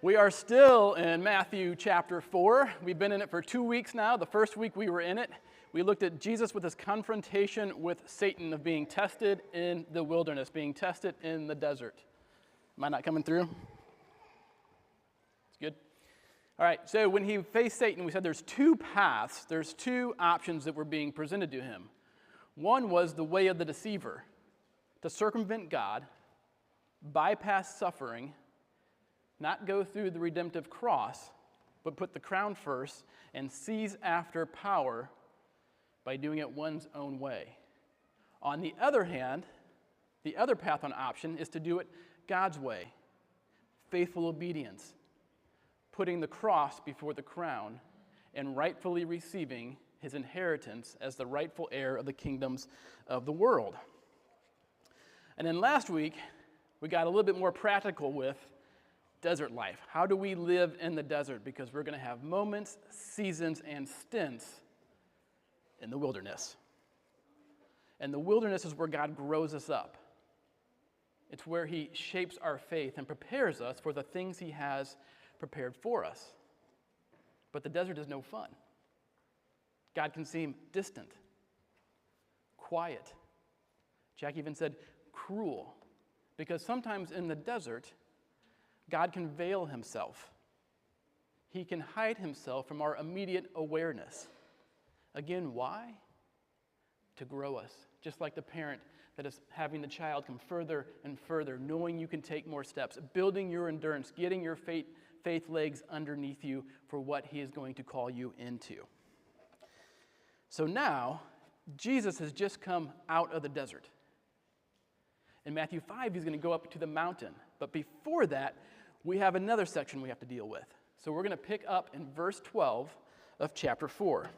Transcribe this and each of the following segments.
We are still in Matthew chapter 4. We've been in it for 2 weeks now. The first week we were in it, we looked at Jesus with his confrontation with Satan of being tested in the wilderness, being tested in the desert. Am I not coming through? It's good. All right, so when he faced Satan, we said there's two paths, there's two options that were being presented to him. One was the way of the deceiver, to circumvent God, bypass suffering, not go through the redemptive cross, but put the crown first and seize after power by doing it one's own way. On the other hand, the other path on option is to do it God's way, faithful obedience, putting the cross before the crown and rightfully receiving his inheritance as the rightful heir of the kingdoms of the world. And then last week, we got a little bit more practical with desert life. How do we live in the desert? Because we're going to have moments, seasons, and stints in the wilderness. And the wilderness is where God grows us up. It's where he shapes our faith and prepares us for the things he has prepared for us. But the desert is no fun. God can seem distant, quiet. Jack even said cruel, because sometimes in the desert, God can veil himself. He can hide himself from our immediate awareness. Again, why? To grow us, just like the parent that is having the child come further and further, knowing you can take more steps, building your endurance, getting your faith legs underneath you for what he is going to call you into. So now, Jesus has just come out of the desert. In Matthew 5, he's going to go up to the mountain. But before that, we have another section we have to deal with. So we're going to pick up in verse 12 of chapter 4.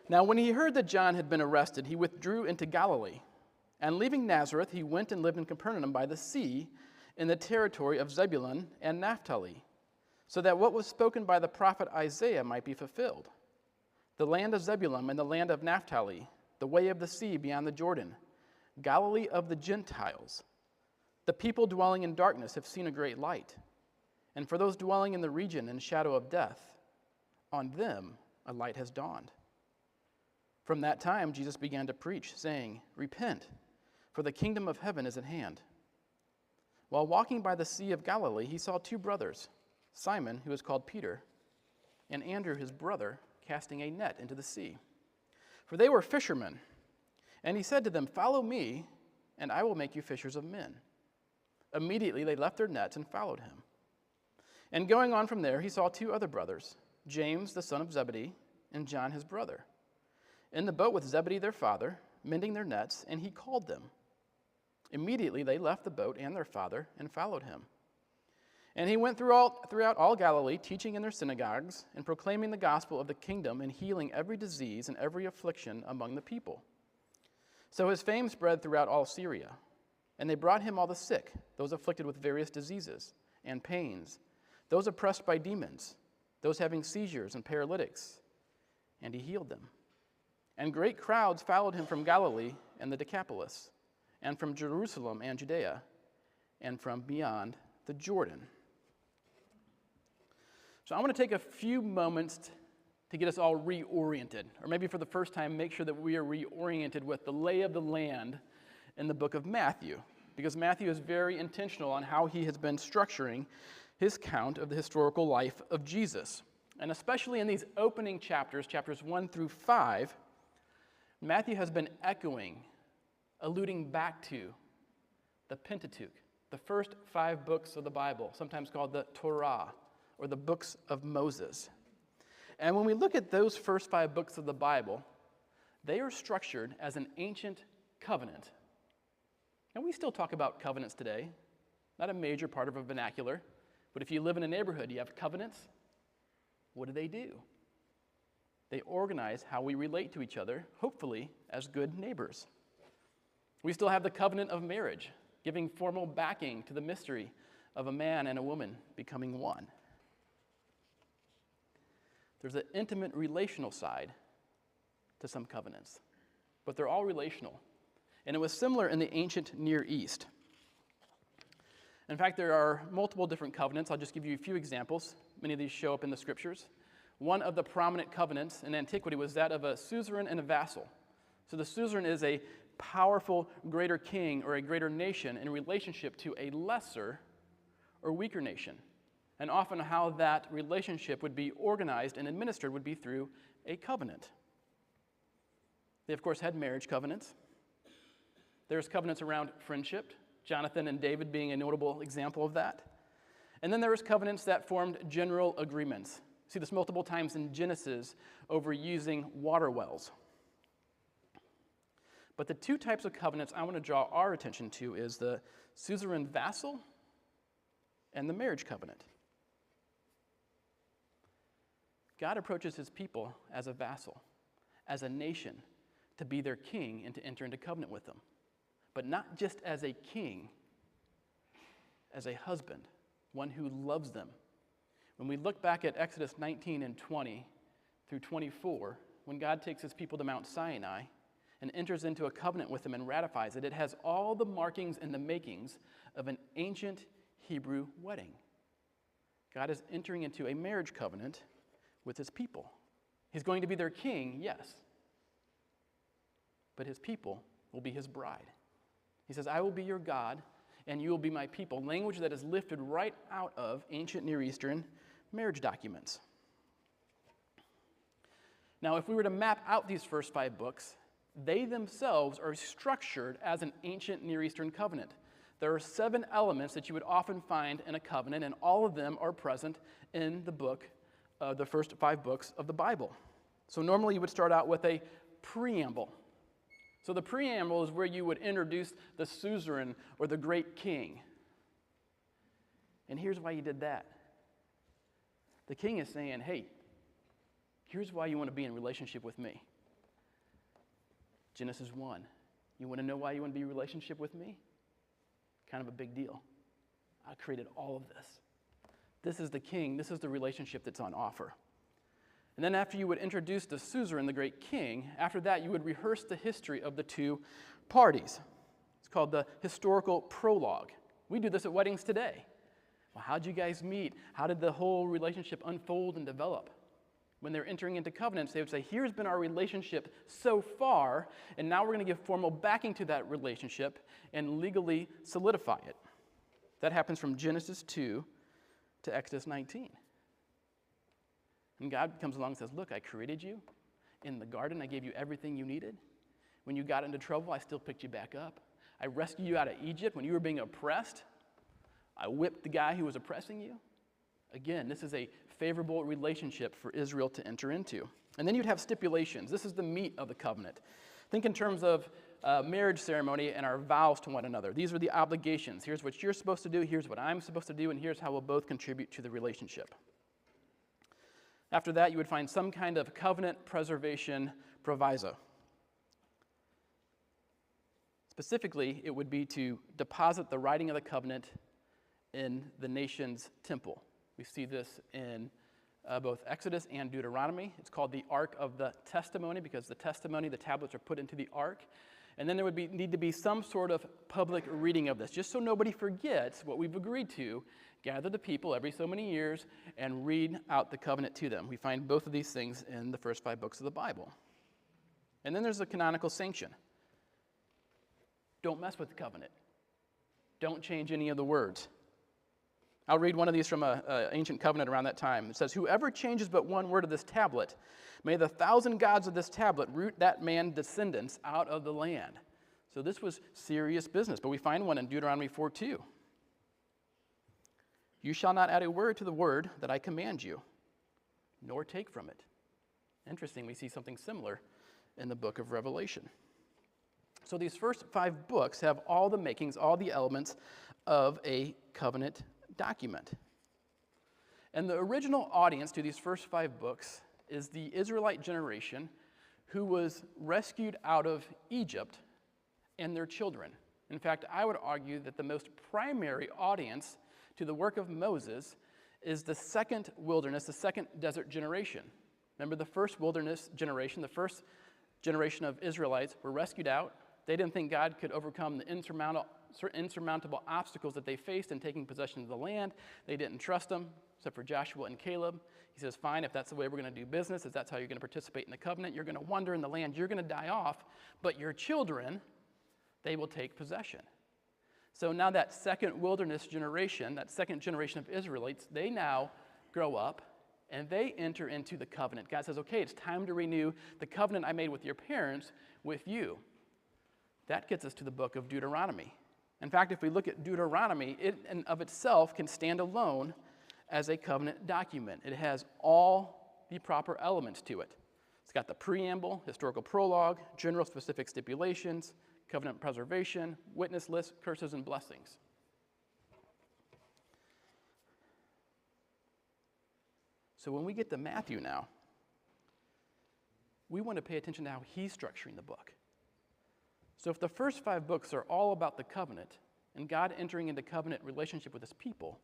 Now, when he heard that John had been arrested, he withdrew into Galilee. And leaving Nazareth, he went and lived in Capernaum by the sea in the territory of Zebulun and Naphtali, so that what was spoken by the prophet Isaiah might be fulfilled. The land of Zebulun and the land of Naphtali, the way of the sea beyond the Jordan, Galilee of the Gentiles. The people dwelling in darkness have seen a great light. And for those dwelling in the region and shadow of death, on them a light has dawned. From that time, Jesus began to preach, saying, "Repent, for the kingdom of heaven is at hand." While walking by the Sea of Galilee, he saw two brothers, Simon, who is called Peter, and Andrew, his brother, casting a net into the sea. For they were fishermen. And he said to them, "Follow me, and I will make you fishers of men." Immediately they left their nets and followed him. And going on from there, he saw two other brothers, James, the son of Zebedee, and John, his brother, in the boat with Zebedee, their father, mending their nets, and he called them. Immediately they left the boat and their father and followed him. And he went throughout all Galilee, teaching in their synagogues and proclaiming the gospel of the kingdom and healing every disease and every affliction among the people. So his fame spread throughout all Syria. And they brought him all the sick, those afflicted with various diseases and pains, those oppressed by demons, those having seizures and paralytics, and he healed them. And great crowds followed him from Galilee and the Decapolis, and from Jerusalem and Judea, and from beyond the Jordan. So I want to take a few moments to get us all reoriented, or maybe for the first time, make sure that we are reoriented with the lay of the land in the book of Matthew, because Matthew is very intentional on how he has been structuring his count of the historical life of Jesus. And especially in these opening chapters, chapters 1 through 5, Matthew has been echoing, alluding back to the Pentateuch, the first 5 books of the Bible, sometimes called the Torah, or the books of Moses. And when we look at those first 5 books of the Bible, they are structured as an ancient covenant. And we still talk about covenants today, not a major part of our vernacular, but if you live in a neighborhood, you have covenants. What do? They organize how we relate to each other, hopefully as good neighbors. We still have the covenant of marriage, giving formal backing to the mystery of a man and a woman becoming one. There's an intimate relational side to some covenants, but they're all relational. And it was similar in the ancient Near East. In fact, there are multiple different covenants. I'll just give you a few examples. Many of these show up in the scriptures. One of the prominent covenants in antiquity was that of a suzerain and a vassal. So the suzerain is a powerful, greater king or a greater nation in relationship to a lesser or weaker nation. And often how that relationship would be organized and administered would be through a covenant. They, of course, had marriage covenants. There's covenants around friendship, Jonathan and David being a notable example of that. And then there was covenants that formed general agreements. See this multiple times in Genesis over using water wells. But the two types of covenants I want to draw our attention to is the suzerain vassal and the marriage covenant. God approaches his people as a vassal, as a nation, to be their king and to enter into covenant with them. But not just as a king, as a husband, one who loves them. When we look back at Exodus 19 and 20 through 24, when God takes his people to Mount Sinai and enters into a covenant with them and ratifies it, it has all the markings and the makings of an ancient Hebrew wedding. God is entering into a marriage covenant with his people. He's going to be their king, yes, but his people will be his bride. He says, I will be your God, and you will be my people. Language that is lifted right out of ancient Near Eastern marriage documents. Now, if we were to map out these first 5 books, they themselves are structured as an ancient Near Eastern covenant. There are 7 elements that you would often find in a covenant, and all of them are present in the first 5 books of the Bible. So normally you would start out with a preamble. So the preamble is where you would introduce the suzerain or the great king. And here's why you did that. The king is saying, hey, here's why you want to be in relationship with me. Genesis 1. You want to know why you want to be in relationship with me? Kind of a big deal. I created all of this. This is the king. This is the relationship that's on offer. And then after you would introduce the suzerain, the great king, after that you would rehearse the history of the two parties. It's called the historical prologue. We do this at weddings today. Well, how'd you guys meet? How did the whole relationship unfold and develop? When they're entering into covenants, they would say, here's been our relationship so far, and now we're going to give formal backing to that relationship and legally solidify it. That happens from Genesis 2 to Exodus 19. And God comes along and says, look, I created you. In the garden, I gave you everything you needed. When you got into trouble, I still picked you back up. I rescued you out of Egypt. When you were being oppressed, I whipped the guy who was oppressing you. Again, this is a favorable relationship for Israel to enter into. And then you'd have stipulations. This is the meat of the covenant. Think in terms of marriage ceremony and our vows to one another. These are the obligations. Here's what you're supposed to do, here's what I'm supposed to do, and here's how we'll both contribute to the relationship. After that, you would find some kind of covenant preservation proviso. Specifically, it would be to deposit the writing of the covenant in the nation's temple. We see this in both Exodus and Deuteronomy. It's called the Ark of the Testimony because the tablets are put into the Ark. And then there would need to be some sort of public reading of this, just so nobody forgets what we've agreed to. Gather the people every so many years and read out the covenant to them. We find both of these things in the first 5 books of the Bible. And then there's the canonical sanction. Don't mess with the covenant. Don't change any of the words. I'll read one of these from an ancient covenant around that time. It says, whoever changes but one word of this tablet, may the 1,000 gods of this tablet root that man's descendants out of the land. So this was serious business, but we find one in Deuteronomy 4:2. You shall not add a word to the word that I command you, nor take from it. Interesting, we see something similar in the book of Revelation. So these first 5 books have all the makings, all the elements of a covenant document. And the original audience to these first 5 books is the Israelite generation who was rescued out of Egypt and their children. In fact, I would argue that the most primary audience to the work of Moses is the second wilderness, the second desert generation. Remember the first wilderness generation, the first generation of Israelites were rescued out. They didn't think God could overcome the insurmountable obstacles that they faced in taking possession of the land. They didn't trust them, except for Joshua and Caleb. He says, fine, if that's the way we're going to do business, if that's how you're going to participate in the covenant, you're going to wander in the land, you're going to die off, but your children, they will take possession. So now that second wilderness generation, that second generation of Israelites, they now grow up and they enter into the covenant. God says, okay, it's time to renew the covenant I made with your parents with you. That gets us to the book of Deuteronomy. In fact, if we look at Deuteronomy, it in of itself can stand alone as a covenant document. It has all the proper elements to it. It's got the preamble, historical prologue, general specific stipulations, covenant preservation, witness list, curses, and blessings. So when we get to Matthew now, we want to pay attention to how he's structuring the book. So if the first 5 books are all about the covenant and God entering into covenant relationship with his people,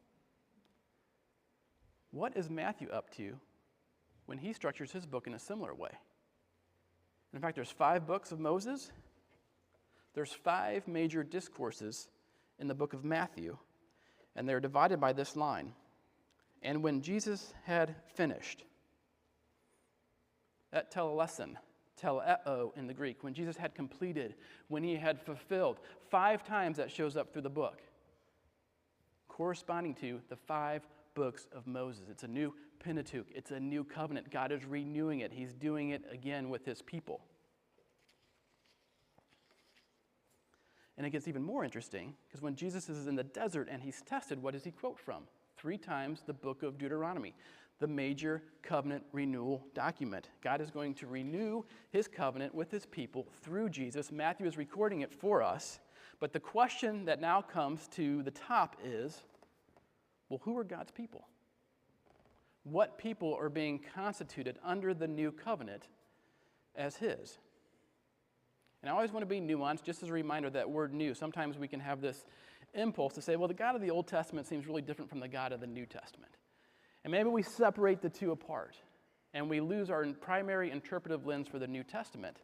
what is Matthew up to when he structures his book in a similar way? In fact, there's 5 books of Moses. There's 5 major discourses in the book of Matthew, and they're divided by this line. And when Jesus had finished, that telelesson, teleo in the Greek, when Jesus had completed, when he had fulfilled, 5 times that shows up through the book, corresponding to the 5 books of Moses. It's a new Pentateuch. It's a new covenant. God is renewing it. He's doing it again with his people. And it gets even more interesting because when Jesus is in the desert and he's tested, what does he quote from? 3 times the book of Deuteronomy, the major covenant renewal document. God is going to renew his covenant with his people through Jesus. Matthew is recording it for us. But the question that now comes to the top is, well, who are God's people? What people are being constituted under the new covenant as his? And I always want to be nuanced, just as a reminder, that word new. Sometimes we can have this impulse to say, well, the God of the Old Testament seems really different from the God of the New Testament. And maybe we separate the two apart, and we lose our primary interpretive lens for the New Testament.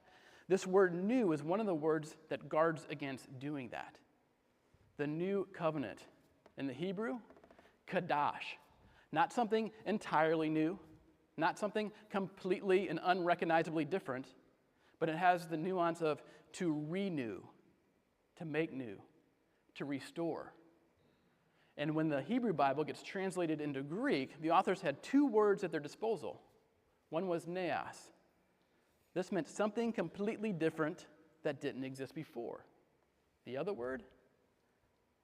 This word new is one of the words that guards against doing that. The new covenant. In the Hebrew, kadash. Not something entirely new, not something completely and unrecognizably different, but it has the nuance of to renew, to make new, to restore. And when the Hebrew Bible gets translated into Greek, the authors had 2 words at their disposal. One was neos. This meant something completely different that didn't exist before. The other word,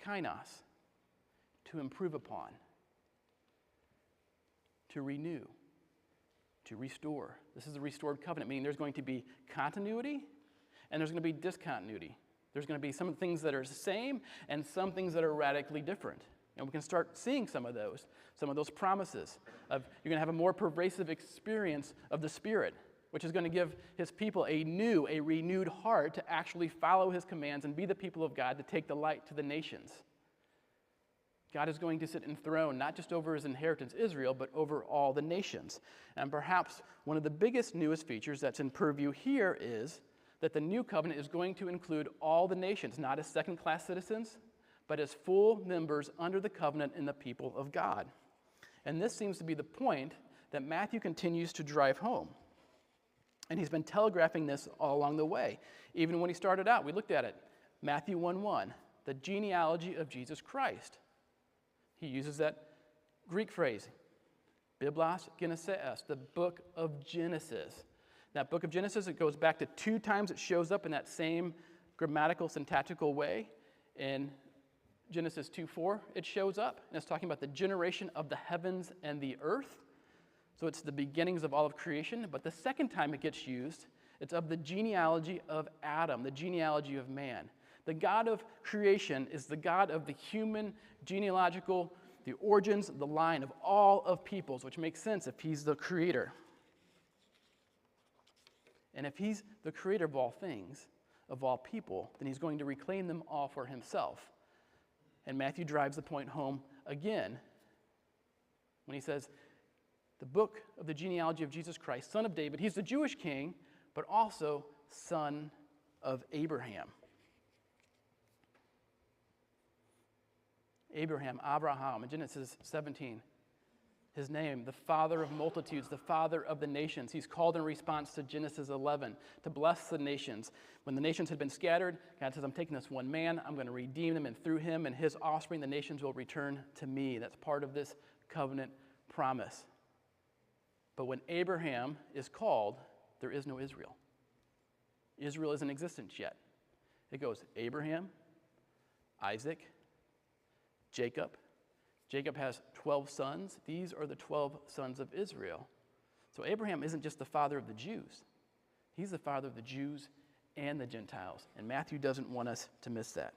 kainos, to improve upon, to renew, to restore. This is a restored covenant, meaning there's going to be continuity and there's going to be discontinuity. There's going to be some things that are the same and some things that are radically different. And we can start seeing some of those promises of you're going to have a more pervasive experience of the Spirit, which is going to give his people a renewed heart to actually follow his commands and be the people of God, to take the light to the nations. God is going to sit enthroned, not just over his inheritance, Israel, but over all the nations. And perhaps one of the biggest, newest features that's in purview here is that the new covenant is going to include all the nations, not as second-class citizens, but as full members under the covenant in the people of God. And this seems to be the point that Matthew continues to drive home. And he's been telegraphing this all along the way. Even when he started out, we looked at it. Matthew 1:1, the genealogy of Jesus Christ. He uses that Greek phrase, Biblos Genesis, the book of Genesis. That book of Genesis, it goes back to 2 times it shows up in that same grammatical, syntactical way. In Genesis 2:4, it shows up, and it's talking about the generation of the heavens and the earth. So it's the beginnings of all of creation. But the second time it gets used, it's of the genealogy of Adam, the genealogy of man. The God of creation is the God of the human genealogical, the origins, the line of all of peoples, which makes sense if he's the creator. And if he's the creator of all things, of all people, then he's going to reclaim them all for himself. And Matthew drives the point home again when he says, the book of the genealogy of Jesus Christ, son of David, he's the Jewish king, but also son of Abraham. Abraham, in Genesis 17. His name, the father of multitudes, the father of the nations. He's called in response to Genesis 11 to bless the nations. When the nations had been scattered, God says, I'm taking this one man, I'm going to redeem them, and through him and his offspring, the nations will return to me. That's part of this covenant promise. But when Abraham is called, there is no Israel. Israel isn't in existence yet. It goes Abraham, Isaac, Jacob. Jacob has 12 sons. These are the 12 sons of Israel. So Abraham isn't just the father of the Jews. He's the father of the Jews and the Gentiles. And Matthew doesn't want us to miss that.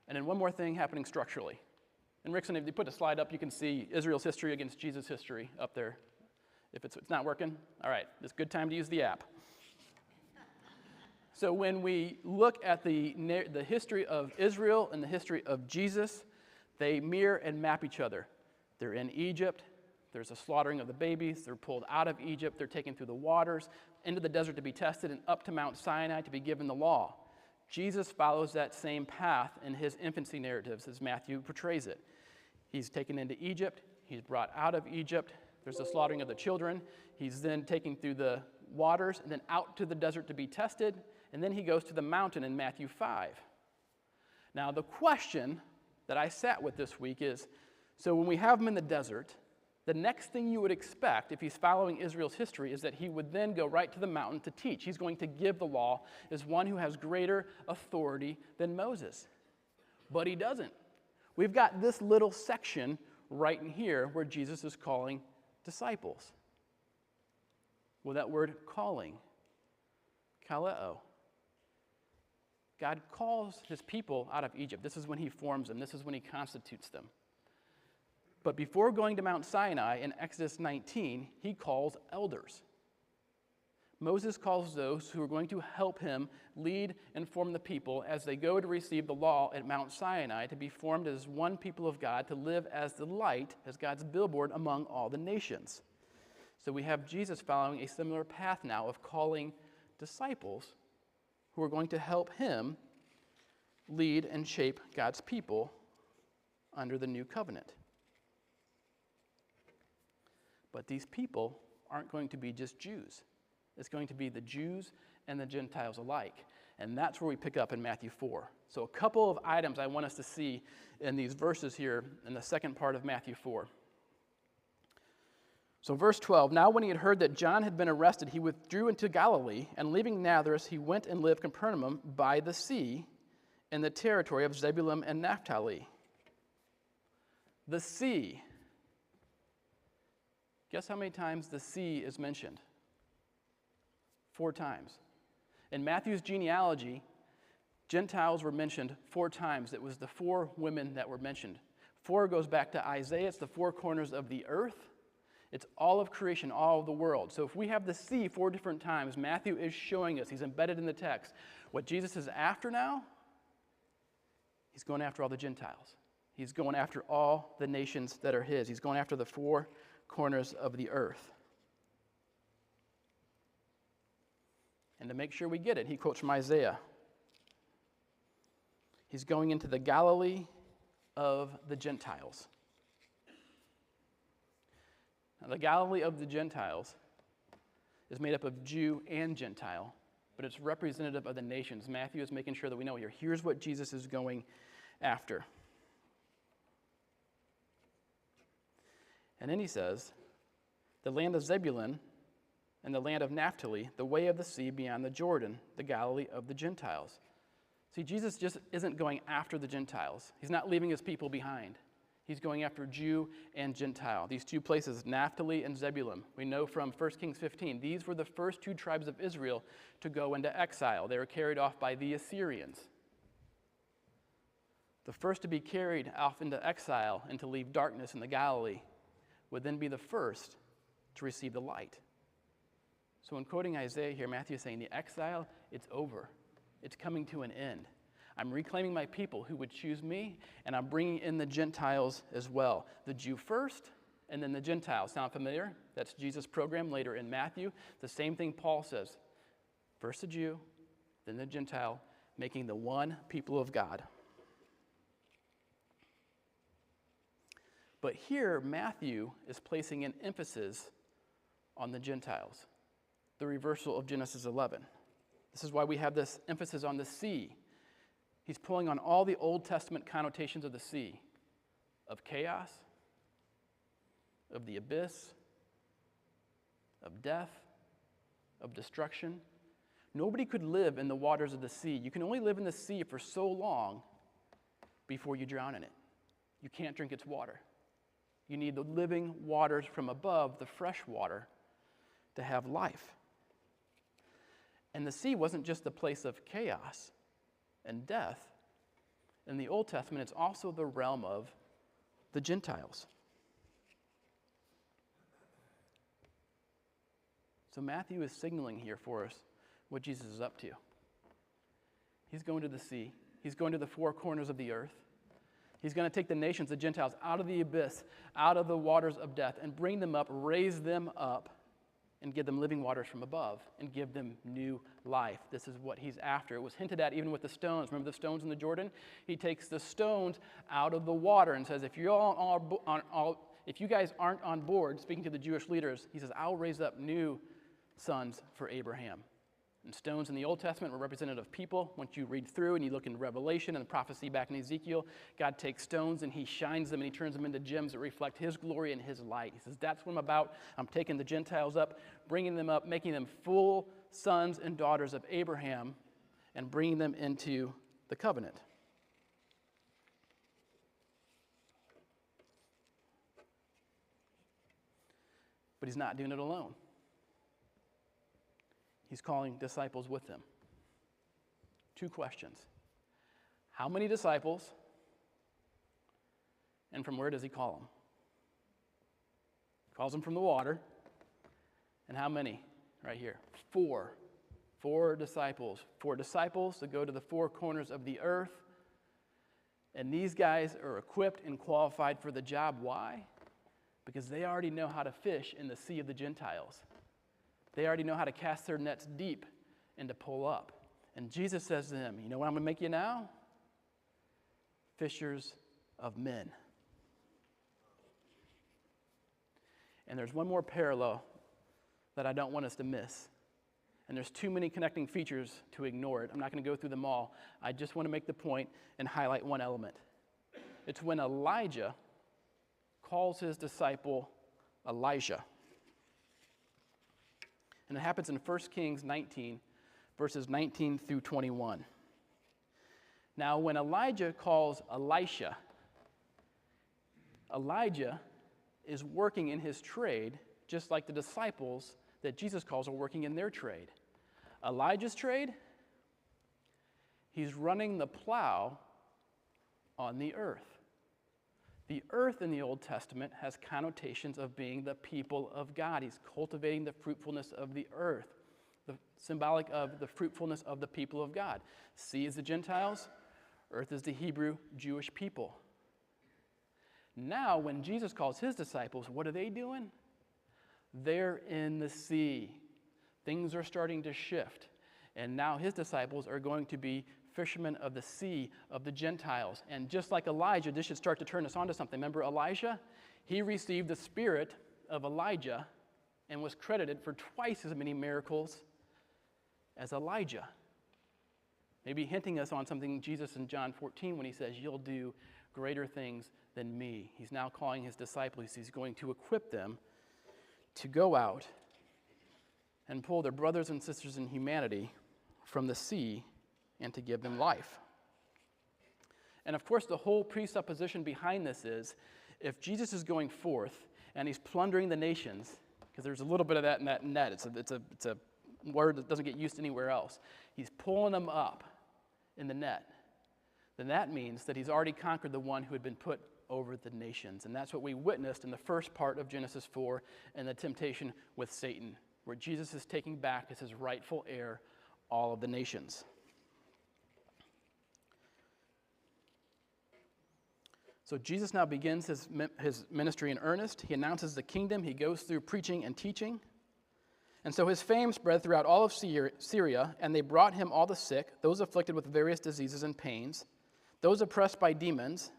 And then one more thing happening structurally. And Rickson, if you put the slide up, you can see Israel's history against Jesus' history up there. If it's not working, all right, it's a good time to use the app. So when we look at the history of Israel and the history of Jesus, they mirror and map each other. They're in Egypt. There's a slaughtering of the babies. They're pulled out of Egypt. They're taken through the waters, into the desert to be tested, and up to Mount Sinai to be given the law. Jesus follows that same path in his infancy narratives as Matthew portrays it. He's taken into Egypt. He's brought out of Egypt. There's the slaughtering of the children. He's then taken through the waters and then out to the desert to be tested. And then he goes to the mountain in Matthew 5. Now, the question that I sat with this week is, so when we have him in the desert, the next thing you would expect if he's following Israel's history is that he would then go right to the mountain to teach. He's going to give the law as one who has greater authority than Moses. But he doesn't. We've got this little section right in here where Jesus is calling disciples. Well, that word calling, kaleo. God calls his people out of Egypt. This is when he forms them. This is when he constitutes them. But before going to Mount Sinai in Exodus 19, he calls elders. Moses calls those who are going to help him lead and form the people as they go to receive the law at Mount Sinai to be formed as one people of God, to live as the light, as God's billboard among all the nations. So we have Jesus following a similar path now of calling disciples who are going to help him lead and shape God's people under the new covenant. But these people aren't going to be just Jews. It's going to be the Jews and the Gentiles alike. And that's where we pick up in Matthew 4. So a couple of items I want us to see in these verses here in the second part of Matthew 4. So verse 12, now when he had heard that John had been arrested, he withdrew into Galilee, and leaving Nazareth, he went and lived Capernaum by the sea in the territory of Zebulun and Naphtali. The sea. Guess how many times the sea is mentioned? 4 times. In Matthew's genealogy, Gentiles were mentioned 4 times. It was the 4 women that were mentioned. 4 goes back to Isaiah. It's the 4 corners of the earth. It's all of creation, all of the world. So if we have the sea 4 different times, Matthew is showing us, he's embedded in the text, what Jesus is after now, he's going after all the Gentiles. He's going after all the nations that are his. He's going after the 4 corners of the earth. And to make sure we get it, he quotes from Isaiah. He's going into the Galilee of the Gentiles. Now, the Galilee of the Gentiles is made up of Jew and Gentile, but it's representative of the nations. Matthew is making sure that we know here. Here's what Jesus is going after. And then he says, the land of Zebulun and the land of Naphtali, the way of the sea beyond the Jordan, the Galilee of the Gentiles. See, Jesus just isn't going after the Gentiles. He's not leaving his people behind. He's going after Jew and Gentile. These 2 places, Naphtali and Zebulun. We know from 1 Kings 15, these were the first 2 tribes of Israel to go into exile. They were carried off by the Assyrians. The first to be carried off into exile and to leave darkness in the Galilee would then be the first to receive the light. So in quoting Isaiah here, Matthew is saying the exile, it's over. It's coming to an end. I'm reclaiming my people who would choose me, and I'm bringing in the Gentiles as well. The Jew first, and then the Gentiles. Sound familiar? That's Jesus' program later in Matthew. The same thing Paul says. First the Jew, then the Gentile, making the one people of God. But here, Matthew is placing an emphasis on the Gentiles, the reversal of Genesis 11. This is why we have this emphasis on the sea. He's pulling on all the Old Testament connotations of the sea, of chaos, of the abyss, of death, of destruction. Nobody could live in the waters of the sea. You can only live in the sea for so long before you drown in it. You can't drink its water. You need the living waters from above, the fresh water, to have life. And the sea wasn't just the place of chaos and death. In the Old Testament, it's also the realm of the Gentiles. So Matthew is signaling here for us what Jesus is up to. He's going to the sea. He's going to the four corners of the earth. He's going to take the nations, the Gentiles, out of the abyss, out of the waters of death, and bring them up, raise them up, and give them living waters from above, and give them new life. This is what he's after. It was hinted at even with the stones. Remember the stones in the Jordan? He takes the stones out of the water and says, if you guys aren't on board, speaking to the Jewish leaders, he says, I'll raise up new sons for Abraham. And stones in the Old Testament were representative of people. Once you read through and you look in Revelation and the prophecy back in Ezekiel, God takes stones and he shines them and he turns them into gems that reflect his glory and his light. He says, that's what I'm about. I'm taking the Gentiles up, bringing them up, making them full sons and daughters of Abraham, and bringing them into the covenant. But he's not doing it alone. He's calling disciples with him. Two questions. How many disciples? And from where does he call them? He calls them from the water. And how many? Right here. 4. 4 disciples. 4 disciples that go to the four corners of the earth. And these guys are equipped and qualified for the job. Why? Because they already know how to fish in the sea of the Gentiles. They already know how to cast their nets deep and to pull up. And Jesus says to them, you know what I'm going to make you now? Fishers of men. And there's one more parallel that I don't want us to miss. And there's too many connecting features to ignore it. I'm not going to go through them all. I just want to make the point and highlight one element. It's when Elijah calls his disciple Elijah. And it happens in 1 Kings 19, verses 19 through 21. Now, when Elijah calls Elisha, Elijah is working in his trade, just like the disciples that Jesus calls are working in their trade. Elijah's trade, he's running the plow on the earth. The earth in the Old Testament has connotations of being the people of God. He's cultivating the fruitfulness of the earth, symbolic of the fruitfulness of the people of God. Sea is the Gentiles, earth is the Hebrew Jewish people. Now, when Jesus calls his disciples, what are they doing? They're in the sea. Things are starting to shift. And now his disciples are going to be fishermen of the sea, of the Gentiles. And just like Elijah, this should start to turn us on to something. Remember Elijah? He received the spirit of Elijah and was credited for twice as many miracles as Elijah. Maybe hinting us on something Jesus in John 14 when he says, you'll do greater things than me. He's now calling his disciples. He's going to equip them to go out and pull their brothers and sisters in humanity from the sea and to give them life. And of course, the whole presupposition behind this is, if Jesus is going forth and he's plundering the nations, because there's a little bit of that in that net, it's a word that doesn't get used anywhere else. He's pulling them up in the net. Then that means that he's already conquered the one who had been put over the nations. And that's what we witnessed in the first part of Genesis 4 and the temptation with Satan, where Jesus is taking back as his rightful heir all of the nations. So Jesus now begins his ministry in earnest. He announces the kingdom. He goes through preaching and teaching. And so his fame spread throughout all of Syria, and they brought him all the sick, those afflicted with various diseases and pains, those oppressed by demons,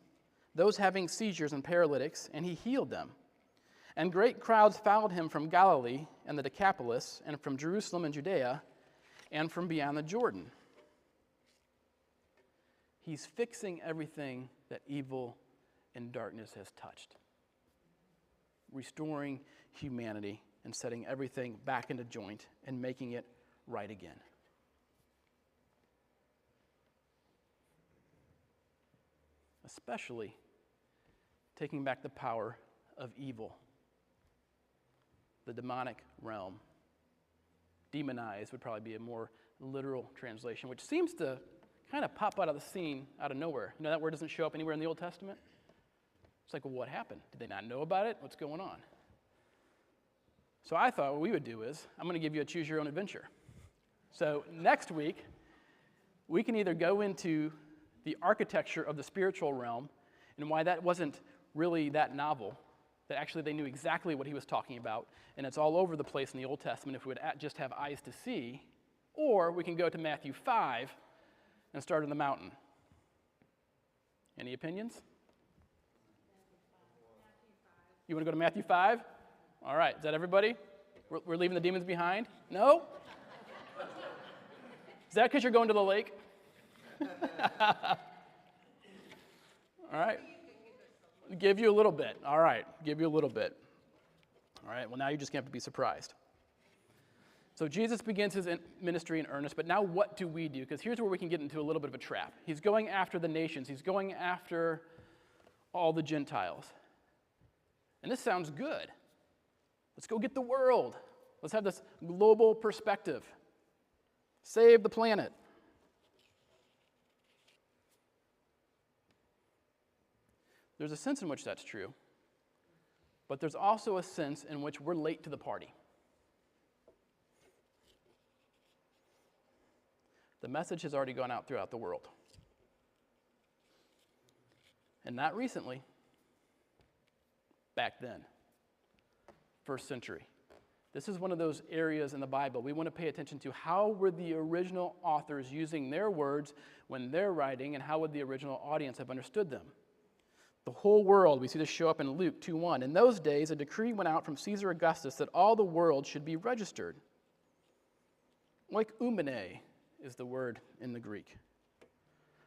those having seizures and paralytics, and he healed them. And great crowds followed him from Galilee and the Decapolis, and from Jerusalem and Judea, and from beyond the Jordan. He's fixing everything that evil and darkness has touched, restoring humanity and setting everything back into joint and making it right again. Especially taking back the power of evil, the demonic realm. Demonized would probably be a more literal translation, which seems to kind of pop out of the scene out of nowhere. You know, that word doesn't show up anywhere in the Old Testament. It's like, well, what happened? Did they not know about it? What's going on? So I thought what we would do is, I'm going to give you a choose your own adventure. So next week, we can either go into the architecture of the spiritual realm and why that wasn't really that novel, that actually they knew exactly what he was talking about, and it's all over the place in the Old Testament if we would just have eyes to see, or we can go to Matthew 5 and start on the mountain. Any opinions? You want to go to Matthew 5? All right, is that everybody? We're leaving the demons behind? No? Is that because you're going to the lake? All right. Give you a little bit. All right, give you a little bit. All right, well, now you're just going to have to be surprised. So Jesus begins his ministry in earnest, but now what do we do? Because here's where we can get into a little bit of a trap. He's going after the nations. He's going after all the Gentiles. And this sounds good. Let's go get the world. Let's have this global perspective. Save the planet. There's a sense in which that's true, but there's also a sense in which we're late to the party. The message has already gone out throughout the world. And not recently, back then, first century. This is one of those areas in the Bible we want to pay attention to. How were the original authors using their words when they're writing, and how would the original audience have understood them? The whole world, we see this show up in Luke 2:1. In those days, a decree went out from Caesar Augustus that all the world should be registered. Oikoumene is the word in the Greek.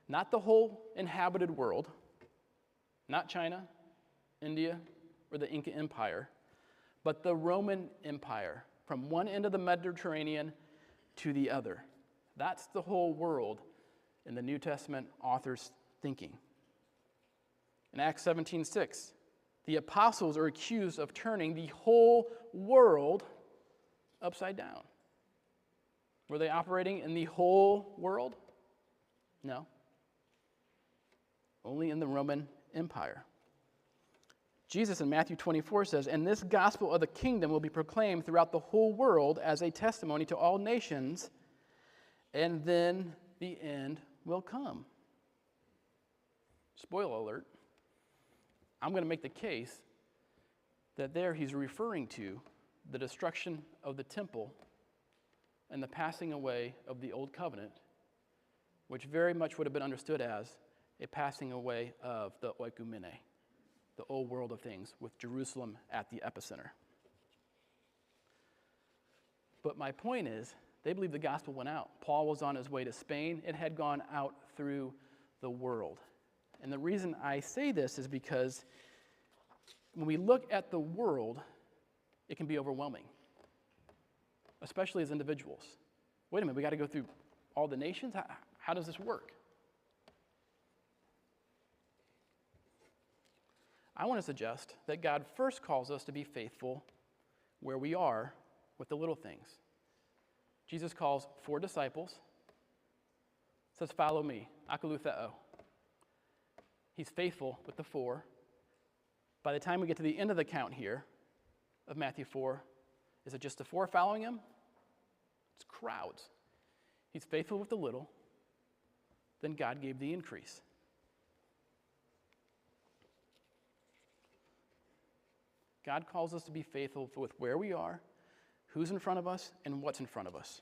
Not the whole inhabited world, not China, India, or the Inca Empire, but the Roman Empire, from one end of the Mediterranean to the other. That's the whole world in the New Testament author's thinking. In Acts 17:6, the apostles are accused of turning the whole world upside down. Were they operating in the whole world? No. Only in the Roman Empire. Jesus in Matthew 24 says, "And this gospel of the kingdom will be proclaimed throughout the whole world as a testimony to all nations, and then the end will come." Spoiler alert. I'm going to make the case that there he's referring to the destruction of the temple and the passing away of the old covenant, which very much would have been understood as a passing away of the oikoumene, the old world of things, with Jerusalem at the epicenter. But my point is, they believe the gospel went out. Paul was on his way to Spain. It had gone out through the world. And the reason I say this is because when we look at the world, it can be overwhelming, especially as individuals. Wait a minute, we got to go through all the nations? How does this work? I want to suggest that God first calls us to be faithful where we are with the little things. Jesus calls 4 disciples, says, "Follow me," akalutheo. He's faithful with the 4. By the time we get to the end of the count here of Matthew 4, is it just the 4 following him? It's crowds. He's faithful with the little, then God gave the increase. God calls us to be faithful with where we are, who's in front of us and what's in front of us.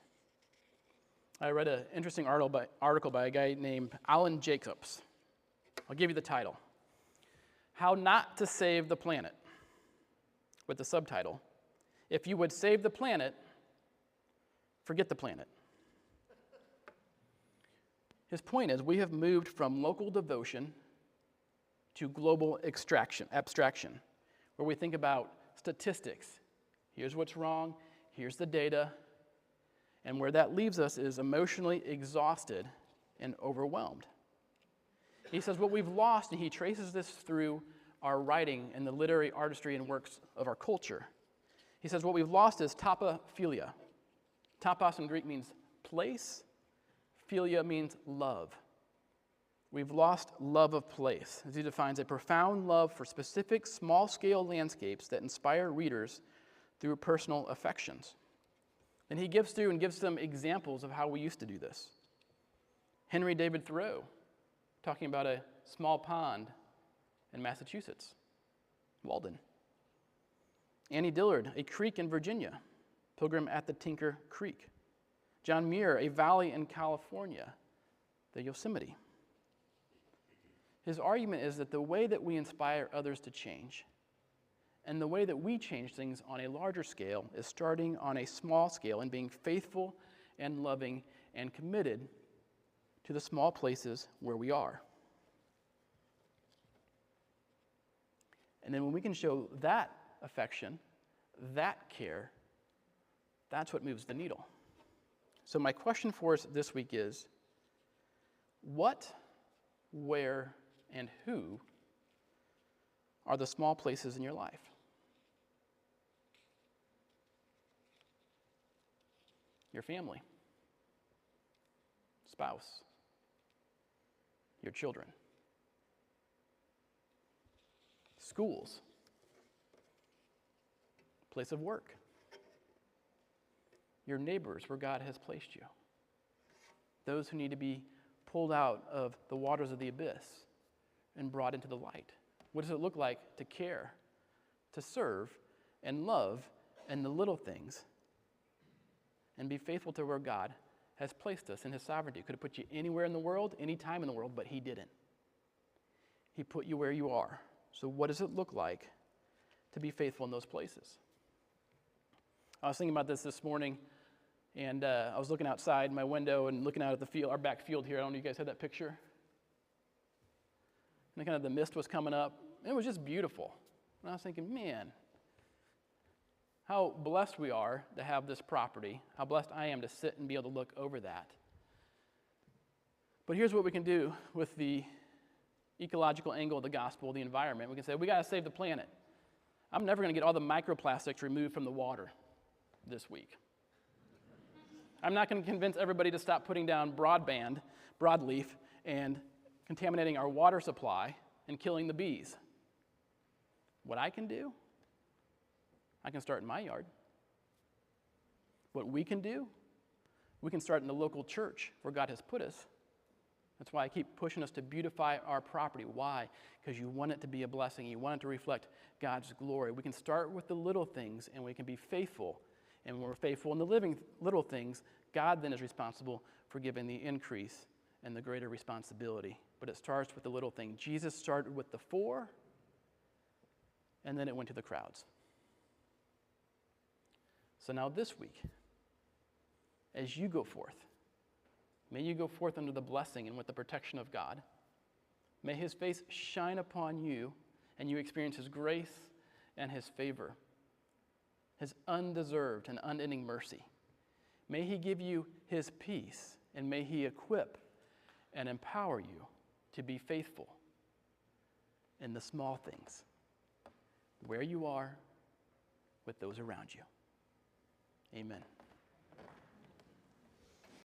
I read an interesting article by a guy named Alan Jacobs. I'll give you the title. How Not to Save the Planet, with the subtitle, If You Would Save the Planet, Forget the Planet. His point is we have moved from local devotion to global abstraction, where we think about statistics. Here's what's wrong, here's the data, and where that leaves us is emotionally exhausted and overwhelmed. He says what we've lost, and he traces this through our writing and the literary artistry and works of our culture. He says what we've lost is topophilia. Topos in Greek means place, philia means love. We've lost love of place, as he defines a profound love for specific small-scale landscapes that inspire readers through personal affections. And he gives some examples of how we used to do this. Henry David Thoreau, talking about a small pond in Massachusetts, Walden. Annie Dillard, a creek in Virginia, Pilgrim at the Tinker Creek. John Muir, a valley in California, the Yosemite. His argument is that the way that we inspire others to change and the way that we change things on a larger scale is starting on a small scale and being faithful and loving and committed to the small places where we are. And then when we can show that affection, that care, that's what moves the needle. So my question for us this week is, what, where, and who are the small places in your life? Your family, spouse, your children, schools, place of work, your neighbors where God has placed you, those who need to be pulled out of the waters of the abyss and brought into the light. What does it look like to care, to serve, and love in the little things, and be faithful to where God has placed us in his sovereignty? Could have put you anywhere in the world, any time in the world, but he didn't. He put you where you are. So what does it look like to be faithful in those places? I was thinking about this morning, and I was looking outside my window and looking out at the field, our back field here. I don't know if you guys had that picture. And kind of the mist was coming up. And it was just beautiful. And I was thinking, man, how blessed we are to have this property, how blessed I am to sit and be able to look over that. But here's what we can do with the ecological angle of the gospel, the environment. We can say, we got to save the planet. I'm never going to get all the microplastics removed from the water this week. I'm not going to convince everybody to stop putting down broadleaf, and contaminating our water supply and killing the bees. What I can do, I can start in my yard. What we can do, we can start in the local church where God has put us. That's why I keep pushing us to beautify our property. Why? Because you want it to be a blessing. You want it to reflect God's glory. We can start with the little things, and we can be faithful. And when we're faithful in the living little things, God then is responsible for giving the increase and the greater responsibility. But it starts with the little thing. Jesus started with the 4, and then it went to the crowds. So now this week, as you go forth, may you go forth under the blessing and with the protection of God. May his face shine upon you, and you experience his grace and his favor, his undeserved and unending mercy. May he give you his peace, and may he equip and empower you to be faithful in the small things, where you are, with those around you. Amen.